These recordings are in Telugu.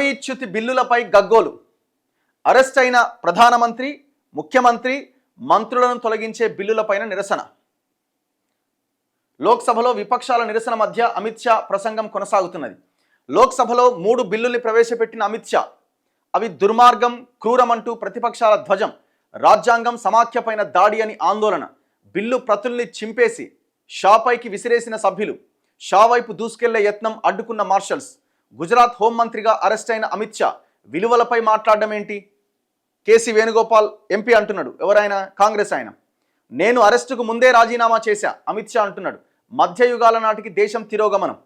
అవినీతి బిల్లులపై గగ్గోలు. అరెస్ట్ అయిన ప్రధానమంత్రి, ముఖ్యమంత్రి, మంత్రులను తొలగించే బిల్లులపైన నిరసన. లోక్సభలో విపక్షాల నిరసన మధ్య అమిత్ షా ప్రసంగం కొనసాగుతున్నది. లోక్సభలో 3 బిల్లుల్ని ప్రవేశపెట్టిన అమిత్ షా అవి దుర్మార్గం, క్రూరమంటూ ప్రతిపక్షాల ధ్వజం. రాజ్యాంగం, సమాఖ్యపైన దాడి అని ఆందోళన. బిల్లు ప్రతుల్ని చింపేసి షాపైకి విసిరేసిన సభ్యులు. షా వైపు దూసుకెళ్లే యత్నం అడ్డుకున్న మార్షల్స్. గుజరాత్ హోంమంత్రిగా అరెస్ట్ అయిన అమిత్ షా విలువలపై మాట్లాడడం ఏంటి? కేసీ వేణుగోపాల్ ఎంపీ అంటున్నాడు. ఎవరైనా? కాంగ్రెస్ ఆయన. నేను అరెస్టుకు ముందే రాజీనామా చేశా అమిత్ షా అంటున్నాడు. మధ్యయుగాల నాటికి దేశం తిరోగమనం.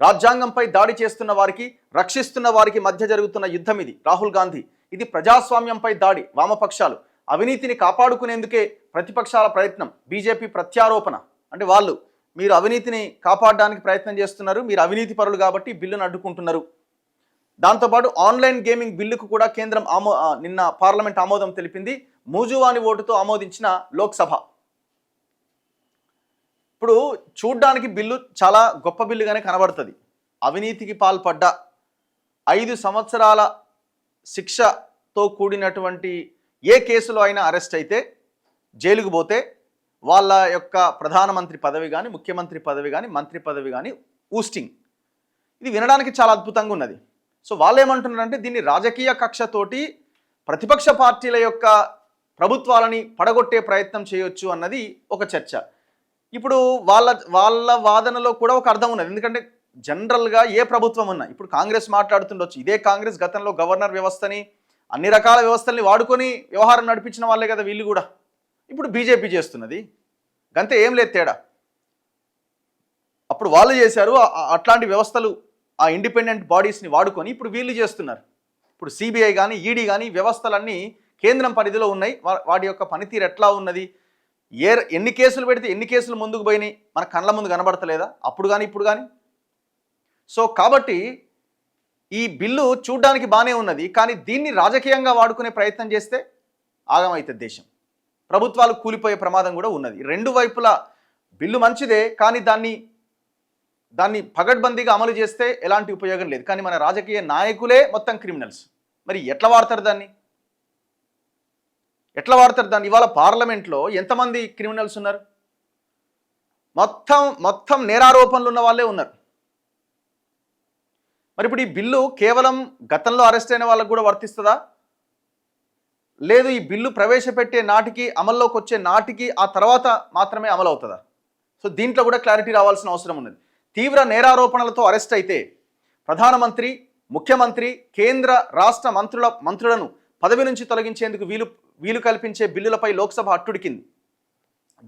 రాజ్యాంగంపై దాడి చేస్తున్న వారికి, రక్షిస్తున్న వారికి మధ్య జరుగుతున్న యుద్ధం ఇది. రాహుల్ గాంధీ, ఇది ప్రజాస్వామ్యంపై దాడి. వామపక్షాలు అవినీతిని కాపాడుకునేందుకే ప్రతిపక్షాల ప్రయత్నం. బీజేపీ ప్రత్యారోపణ. అంటే వాళ్ళు మీరు అవినీతిని కాపాడడానికి ప్రయత్నం చేస్తున్నారు, మీరు అవినీతి పరులు కాబట్టి బిల్లును అడ్డుకుంటున్నారు. దాంతోపాటు ఆన్లైన్ గేమింగ్ బిల్లుకు కూడా కేంద్రం నిన్న పార్లమెంట్ ఆమోదం తెలిపింది. మూజువాని ఓటుతో ఆమోదించిన లోక్సభ. ఇప్పుడు చూడ్డానికి బిల్లు చాలా గొప్ప బిల్లుగానే కనబడుతుంది. అవినీతికి పాల్పడ్డ 5 సంవత్సరాల శిక్షతో కూడినటువంటి ఏ కేసులో అయినా అరెస్ట్ అయితే, జైలుకు పోతే వాళ్ళ యొక్క ప్రధానమంత్రి పదవి కానీ, ముఖ్యమంత్రి పదవి కానీ, మంత్రి పదవి కానీ ఊస్టింగ్. ఇది వినడానికి చాలా అద్భుతంగా ఉన్నది. సో వాళ్ళు ఏమంటున్నారంటే దీన్ని రాజకీయ కక్షతోటి ప్రతిపక్ష పార్టీల యొక్క ప్రభుత్వాలని పడగొట్టే ప్రయత్నం చేయొచ్చు అన్నది ఒక చర్చ. ఇప్పుడు వాళ్ళ వాదనలో కూడా ఒక అర్థం ఉన్నది. ఎందుకంటే జనరల్గా ఏ ప్రభుత్వం ఉన్నా, ఇప్పుడు కాంగ్రెస్ మాట్లాడుతుండొచ్చు, ఇదే కాంగ్రెస్ గతంలో గవర్నర్ వ్యవస్థని, అన్ని రకాల వ్యవస్థల్ని వాడుకొని వ్యవహారం నడిపించిన వాళ్ళే కదా వీళ్ళు కూడా. ఇప్పుడు బీజేపీ చేస్తున్నది, గంతే, ఏం లేదు తేడా. అప్పుడు వాళ్ళు చేశారు, అట్లాంటి వ్యవస్థలు, ఆ ఇండిపెండెంట్ బాడీస్ని వాడుకొని ఇప్పుడు వీళ్ళు చేస్తున్నారు. ఇప్పుడు సిబిఐ కానీ, ఈడీ కానీ వ్యవస్థలన్నీ కేంద్రం పరిధిలో ఉన్నాయి. వాటి యొక్క పనితీరు ఎట్లా ఉన్నది, ఎన్ని కేసులు పెడితే ఎన్ని కేసులు ముందుకు పోయినాయి మన కళ్ళ ముందు కనబడతలేదా అప్పుడు కానీ ఇప్పుడు కానీ? సో కాబట్టి ఈ బిల్లు చూడ్డానికి బాగానే ఉన్నది, కానీ దీన్ని రాజకీయంగా వాడుకునే ప్రయత్నం చేస్తే ఆగమైతే దేశం, ప్రభుత్వాలు కూలిపోయే ప్రమాదం కూడా ఉన్నది. 2 వైపులా బిల్లు మంచిదే, కానీ దాన్ని పగడ్బందీగా అమలు చేస్తే ఎలాంటి ఉపయోగం లేదు. కానీ మన రాజకీయ నాయకులే మొత్తం క్రిమినల్స్. మరి ఎట్లా వాడతారు దాన్ని? ఇవాళ పార్లమెంట్లో ఎంతమంది క్రిమినల్స్ ఉన్నారు? మొత్తం నేరారోపణలు ఉన్న వాళ్ళే ఉన్నారు. మరి ఇప్పుడు ఈ బిల్లు కేవలం గతంలో అరెస్ట్ అయిన వాళ్ళకు కూడా వర్తిస్తుందా? లేదు, ఈ బిల్లు ప్రవేశపెట్టే నాటికి, అమల్లోకి వచ్చే నాటికి, ఆ తర్వాత మాత్రమే అమలు అవుతుందా? సో దీంట్లో కూడా క్లారిటీ రావాల్సిన అవసరం ఉన్నది. తీవ్ర నేరారోపణలతో అరెస్ట్ అయితే ప్రధానమంత్రి, ముఖ్యమంత్రి, కేంద్ర రాష్ట్ర మంత్రులను పదవి నుంచి తొలగించేందుకు వీలు కల్పించే బిల్లులపై లోక్సభ అట్టుడికింది.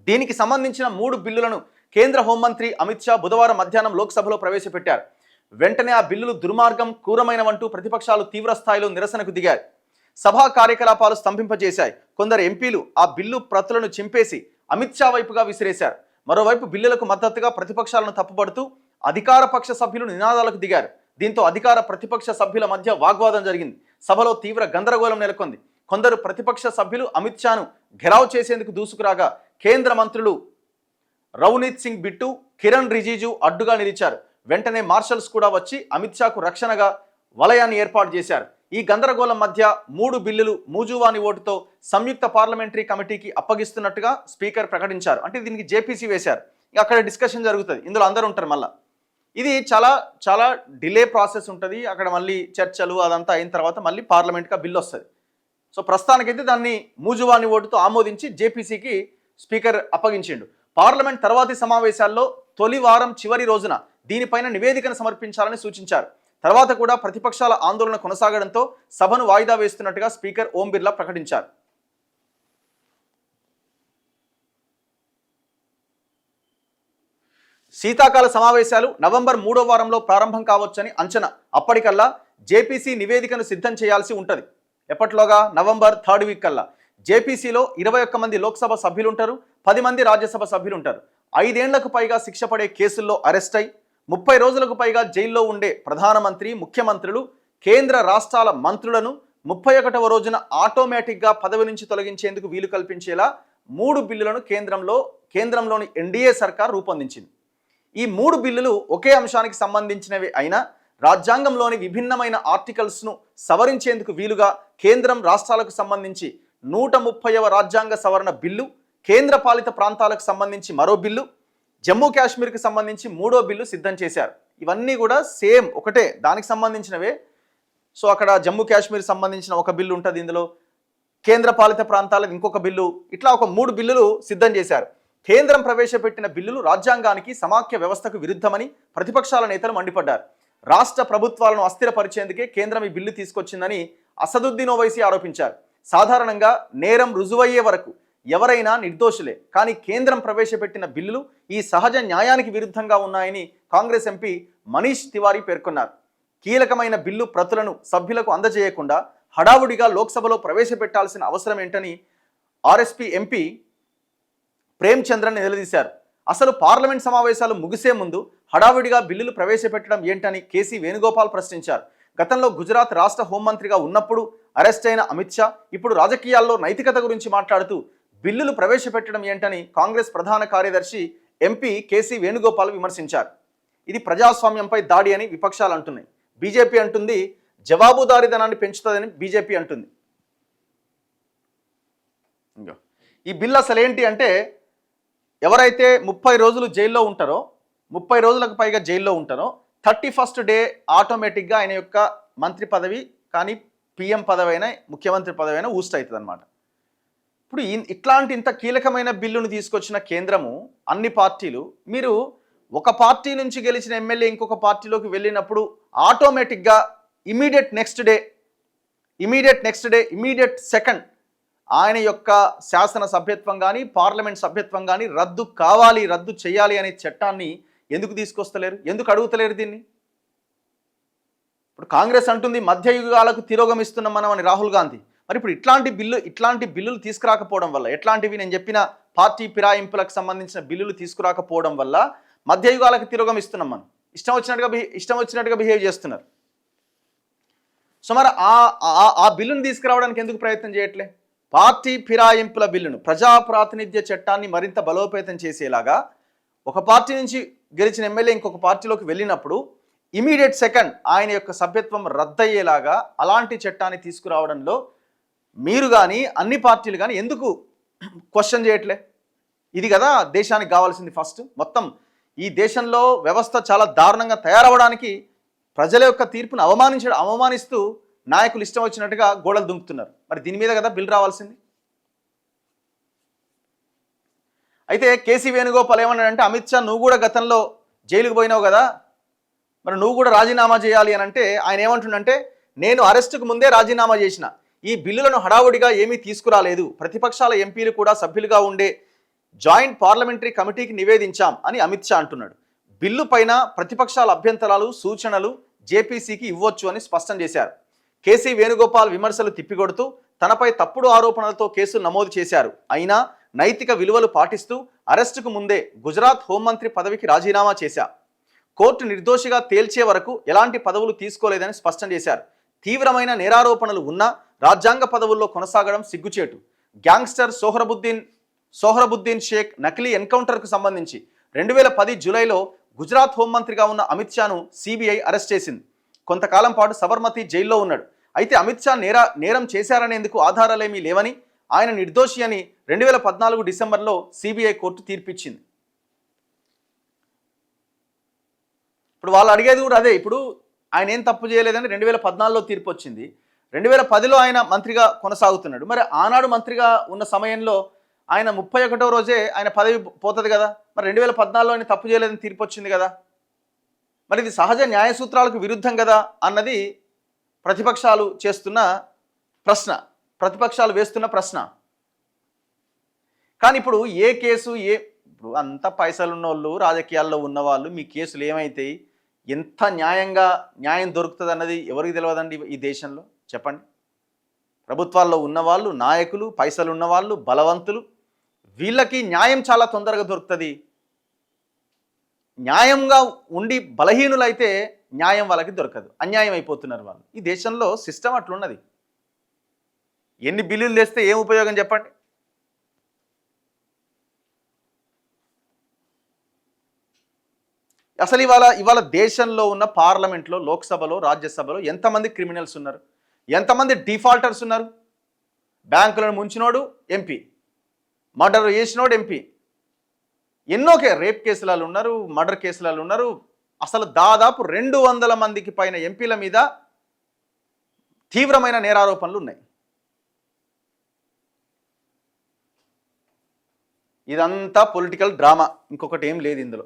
దీనికి సంబంధించిన 3 బిల్లులను కేంద్ర హోంమంత్రి అమిత్ షా బుధవారం మధ్యాహ్నం లోక్సభలో ప్రవేశపెట్టారు. వెంటనే ఆ బిల్లులు దుర్మార్గం, క్రూరమైనవంటూ ప్రతిపక్షాలు తీవ్ర స్థాయిలో నిరసనకు దిగారు. సభా కార్యకలాపాలు స్తంభింపజేశాయి. కొందరు ఎంపీలు ఆ బిల్లు ప్రతులను చింపేసి అమిత్ షా వైపుగా విసిరేశారు. మరోవైపు బిల్లులకు మద్దతుగా ప్రతిపక్షాలను తప్పుపడుతూ అధికార పక్ష సభ్యులు నినాదాలకు దిగారు. దీంతో అధికార ప్రతిపక్ష సభ్యుల మధ్య వాగ్వాదం జరిగింది. సభలో తీవ్ర గందరగోళం నెలకొంది. కొందరు ప్రతిపక్ష సభ్యులు అమిత్ షాను ఘెరావ్ చేసేందుకు దూసుకురాగా కేంద్ర మంత్రులు రవనీత్ సింగ్ బిట్టు, కిరణ్ రిజిజు అడ్డుగా నిలిచారు. వెంటనే మార్షల్స్ కూడా వచ్చి అమిత్ షాకు రక్షణగా వలయాన్ని ఏర్పాటు చేశారు. ఈ గందరగోళం మధ్య 3 బిల్లులు మూజువాని ఓటుతో సంయుక్త పార్లమెంటరీ కమిటీకి అప్పగిస్తున్నట్టుగా స్పీకర్ ప్రకటించారు. అంటే దీనికి జేపీసీ వేశారు. అక్కడ డిస్కషన్ జరుగుతుంది, ఇందులో అందరూ ఉంటారు. మళ్ళీ ఇది చాలా డిలే ప్రాసెస్ ఉంటుంది. అక్కడ మళ్ళీ చర్చలు అదంతా అయిన తర్వాత మళ్ళీ పార్లమెంట్గా బిల్లు వస్తుంది. సో ప్రస్తుతానికైతే దాన్ని మూజువాని ఓటుతో ఆమోదించి జేపీసీకి స్పీకర్ అప్పగించిండు. పార్లమెంట్ తర్వాతి సమావేశాల్లో తొలి వారం చివరి రోజున దీనిపైన నివేదికను సమర్పించాలని సూచించారు. తర్వాత కూడా ప్రతిపక్షాల ఆందోళన కొనసాగడంతో సభను వాయిదా వేస్తున్నట్టుగా స్పీకర్ ఓం బిర్లా ప్రకటించారు. శీతాకాల సమావేశాలు నవంబర్ 3వ వారంలో ప్రారంభం కావచ్చని అంచనా. అప్పటికల్లా జేపీసీ నివేదికను సిద్ధం చేయాల్సి ఉంటుంది. ఎప్పట్లోగా? నవంబర్ 3rd వీక్ కల్లా. జేపీసీలో 21 మంది లోక్సభ సభ్యులుంటారు, 10 మంది రాజ్యసభ సభ్యులుంటారు. 5 ఏళ్లకు పైగా శిక్ష పడే కేసుల్లో అరెస్ట్ అయి 30 రోజులకు పైగా జైల్లో ఉండే ప్రధానమంత్రి, ముఖ్యమంత్రులు, కేంద్ర రాష్ట్రాల మంత్రులను 31వ రోజున ఆటోమేటిక్గా పదవి నుంచి తొలగించేందుకు వీలు కల్పించేలా 3 బిల్లులను కేంద్రంలోని ఎన్డీఏ సర్కార్ రూపొందించింది. ఈ 3 బిల్లులు ఒకే అంశానికి సంబంధించినవి అయినా రాజ్యాంగంలోని విభిన్నమైన ఆర్టికల్స్ను సవరించేందుకు వీలుగా కేంద్రం రాష్ట్రాలకు సంబంధించి 130వ రాజ్యాంగ సవరణ బిల్లు, కేంద్ర పాలిత ప్రాంతాలకు సంబంధించి మరో బిల్లు, జమ్మూ కాశ్మీర్కి సంబంధించి 3వ బిల్లు సిద్ధం చేశారు. ఇవన్నీ కూడా సేమ్ ఒకటే, దానికి సంబంధించినవే. సో అక్కడ జమ్మూ కాశ్మీర్ సంబంధించిన ఒక బిల్లు ఉంటుంది, ఇందులో కేంద్ర పాలిత ప్రాంతాలకు ఇంకొక బిల్లు, ఇట్లా ఒక 3 బిల్లులు సిద్ధం చేశారు. కేంద్రం ప్రవేశపెట్టిన బిల్లులు రాజ్యాంగానికి, సమాఖ్య వ్యవస్థకు విరుద్ధమని ప్రతిపక్షాల నేతలు మండిపడ్డారు. రాష్ట్ర ప్రభుత్వాలను అస్థిరపరిచేందుకే కేంద్రం ఈ బిల్లు తీసుకొచ్చిందని అసదుద్దీన్ ఓవైసీ ఆరోపించారు. సాధారణంగా నేరం రుజువయ్యే వరకు ఎవరైనా నిర్దోషులే, కానీ కేంద్రం ప్రవేశపెట్టిన బిల్లులు ఈ సహజ న్యాయానికి విరుద్ధంగా ఉన్నాయని కాంగ్రెస్ ఎంపీ మనీష్ తివారీ పేర్కొన్నారు. కీలకమైన బిల్లు ప్రతులను సభ్యులకు అందజేయకుండా హడావుడిగా లోక్సభలో ప్రవేశపెట్టాల్సిన అవసరం ఏంటని ఆర్ఎస్పీ ఎంపీ ప్రేమ్చంద్రన్ నిలదీశారు. అసలు పార్లమెంట్ సమావేశాలు ముగిసే ముందు హడావుడిగా బిల్లులు ప్రవేశపెట్టడం ఏంటని కేసీ వేణుగోపాల్ ప్రశ్నించారు. గతంలో గుజరాత్ రాష్ట్ర హోంమంత్రిగా ఉన్నప్పుడు అరెస్ట్ అయిన అమిత్ షా ఇప్పుడు రాజకీయాల్లో నైతికత గురించి మాట్లాడుతూ బిల్లులు ప్రవేశపెట్టడం ఏంటని కాంగ్రెస్ ప్రధాన కార్యదర్శి ఎంపీ కేసీ వేణుగోపాల్ విమర్శించారు. ఇది ప్రజాస్వామ్యంపై దాడి అని విపక్షాలు అంటున్నాయి. బీజేపీ అంటుంది జవాబుదారీతనాన్ని పెంచుతుందని బీజేపీ అంటుంది. ఈ బిల్ అసలు ఏంటి అంటే, ఎవరైతే 30 రోజులు జైల్లో ఉంటారో, 30 రోజులకు పైగా జైల్లో ఉంటారో 31st డే ఆటోమేటిక్గా ఆయన యొక్క మంత్రి పదవి కానీ పిఎం పదవి అయినా ముఖ్యమంత్రి పదవి అయినా ఊస్ట్ అవుతుంది అనమాట. ఇప్పుడు ఇట్లాంటి ఇంత కీలకమైన బిల్లును తీసుకొచ్చిన కేంద్రము, అన్ని పార్టీలు, మీరు ఒక పార్టీ నుంచి గెలిచిన ఎమ్మెల్యే ఇంకొక పార్టీలోకి వెళ్ళినప్పుడు ఆటోమేటిక్గా immediate next day immediate second ఆయన యొక్క శాసన సభ్యత్వం కానీ పార్లమెంట్ సభ్యత్వం కానీ రద్దు చేయాలి అనే చట్టాన్ని ఎందుకు తీసుకొస్తలేరు? ఎందుకు అడుగుతలేరు దీన్ని? ఇప్పుడు కాంగ్రెస్ అంటుంది మధ్యయుగాలకు తిరోగమిస్తున్నాం మనం అని రాహుల్ గాంధీ. మరి ఇప్పుడు ఇట్లాంటి బిల్లులు తీసుకురాకపోవడం వల్ల, ఎట్లాంటివి నేను చెప్పిన పార్టీ ఫిరాయింపులకు సంబంధించిన బిల్లులు తీసుకురాకపోవడం వల్ల మధ్యయుగాలకు తిరోగమిస్తున్నాం మనం. ఇష్టం వచ్చినట్టుగా బిహేవ్ చేస్తున్నారు. సో మరి ఆ బిల్లును తీసుకురావడానికి ఎందుకు ప్రయత్నం చేయట్లే? పార్టీ ఫిరాయింపుల బిల్లును, ప్రజా ప్రాతినిధ్య చట్టాన్ని మరింత బలోపేతం చేసేలాగా ఒక పార్టీ నుంచి గెలిచిన ఎమ్మెల్యే ఇంకొక పార్టీలోకి వెళ్ళినప్పుడు ఇమీడియట్ సెకండ్ ఆయన యొక్క సభ్యత్వం రద్దయ్యేలాగా అలాంటి చట్టాన్ని తీసుకురావడంలో మీరు కానీ అన్ని పార్టీలు కానీ ఎందుకు క్వశ్చన్ చేయట్లే? ఇది కదా దేశానికి కావాల్సింది. ఫస్ట్ మొత్తం ఈ దేశంలో వ్యవస్థ చాలా దారుణంగా తయారవడానికి ప్రజల యొక్క తీర్పును అవమానిస్తూ నాయకులు ఇష్టం వచ్చినట్టుగా గోడలు దుంకుతున్నారు. మరి దీని మీద కదా బిల్ రావాల్సింది. అయితే కేసీ వేణుగోపాల్ ఏమన్నాడంటే, అమిత్ షా నువ్వు కూడా గతంలో జైలుకు పోయినావు కదా, మరి నువ్వు కూడా రాజీనామా చేయాలి అని అంటే ఆయన ఏమంటుండంటే, నేను అరెస్టుకు ముందే రాజీనామా చేసిన, ఈ బిల్లులను హడావుడిగా ఏమీ తీసుకురాలేదు, ప్రతిపక్షాల ఎంపీలు కూడా సభ్యులుగా ఉండే జాయింట్ పార్లమెంటరీ కమిటీకి నివేదించాం అని అమిత్ షా అంటున్నాడు. బిల్లు పైన ప్రతిపక్షాల అభ్యంతరాలు, సూచనలు జేపీసీకి ఇవ్వచ్చు అని స్పష్టం చేశారు. కేసీ వేణుగోపాల్ విమర్శలు తిప్పికొడుతూ తనపై తప్పుడు ఆరోపణలతో కేసులు నమోదు చేశారు. అయినా నైతిక విలువలు పాటిస్తూ అరెస్టుకు ముందే గుజరాత్ హోంమంత్రి పదవికి రాజీనామా చేశా, కోర్టు నిర్దోషిగా తేల్చే వరకు ఎలాంటి పదవులు తీసుకోలేదని స్పష్టం చేశారు. తీవ్రమైన నేరారోపణలు ఉన్నా రాజ్యాంగ పదవుల్లో కొనసాగడం సిగ్గుచేటు. గ్యాంగ్స్టర్ సోహరబుద్దీన్ షేక్ నకిలీ ఎన్కౌంటర్కు సంబంధించి 2010 జూలైలో గుజరాత్ హోంమంత్రిగా ఉన్న అమిత్ షాను సిబిఐ అరెస్ట్ చేసింది. కొంతకాలం పాటు సబర్మతి జైల్లో ఉన్నాడు. అయితే అమిత్ షా నేరం చేశారనేందుకు ఆధారాలేమీ లేవని, ఆయన నిర్దోషి అని 2014 డిసెంబర్లో సిబిఐ కోర్టు తీర్పిచ్చింది. ఇప్పుడు వాళ్ళు అడిగేది కూడా అదే. ఇప్పుడు ఆయన ఏం తప్పు చేయలేదని 2014లో తీర్పు వచ్చింది. 2010లో ఆయన మంత్రిగా కొనసాగుతున్నాడు. మరి ఆనాడు మంత్రిగా ఉన్న సమయంలో ఆయన 31వ రోజే ఆయన పదవి పోతుంది కదా. మరి 2014లో ఆయన తప్పు చేయలేదని తీర్పు వచ్చింది కదా. మరి ఇది సహజ న్యాయ సూత్రాలకు విరుద్ధం కదా అన్నది ప్రతిపక్షాలు వేస్తున్న ప్రశ్న. కానీ ఇప్పుడు ఏ కేసు ఇప్పుడు అంత పైసలు ఉన్నోళ్ళు, రాజకీయాల్లో ఉన్నవాళ్ళు, మీ కేసులు ఏమైతాయి, ఎంత న్యాయం దొరుకుతుంది అన్నది ఎవరికి తెలియదండి ఈ దేశంలో? చెప్పండి. ప్రభుత్వాల్లో ఉన్నవాళ్ళు, నాయకులు, పైసలు ఉన్నవాళ్ళు, బలవంతులు, వీళ్ళకి న్యాయం చాలా తొందరగా దొరుకుతుంది. న్యాయంగా ఉండి బలహీనులైతే న్యాయం వాళ్ళకి దొరకదు, అన్యాయం అయిపోతున్నారు వాళ్ళు. ఈ దేశంలో సిస్టమ్ అట్లున్నది. ఎన్ని బిల్లులు తెస్తే ఏం ఉపయోగం చెప్పండి? అసలు ఇవాళ దేశంలో ఉన్న పార్లమెంట్లో, లోక్సభలో, రాజ్యసభలో ఎంతమంది క్రిమినల్స్ ఉన్నారు, ఎంతమంది డిఫాల్టర్స్ ఉన్నారు? బ్యాంకులను ముంచినోడు ఎంపీ, మర్డర్ చేసినోడు ఎంపీ, ఎన్నో రేప్ కేసులలో ఉన్నారు, మర్డర్ కేసులలో ఉన్నారు. అసలు దాదాపు 200 మందికి పైన ఎంపీల మీద తీవ్రమైన నేరారోపణలు ఉన్నాయి. ఇదంతా పొలిటికల్ డ్రామా, ఇంకొకటి ఏం లేదు ఇందులో.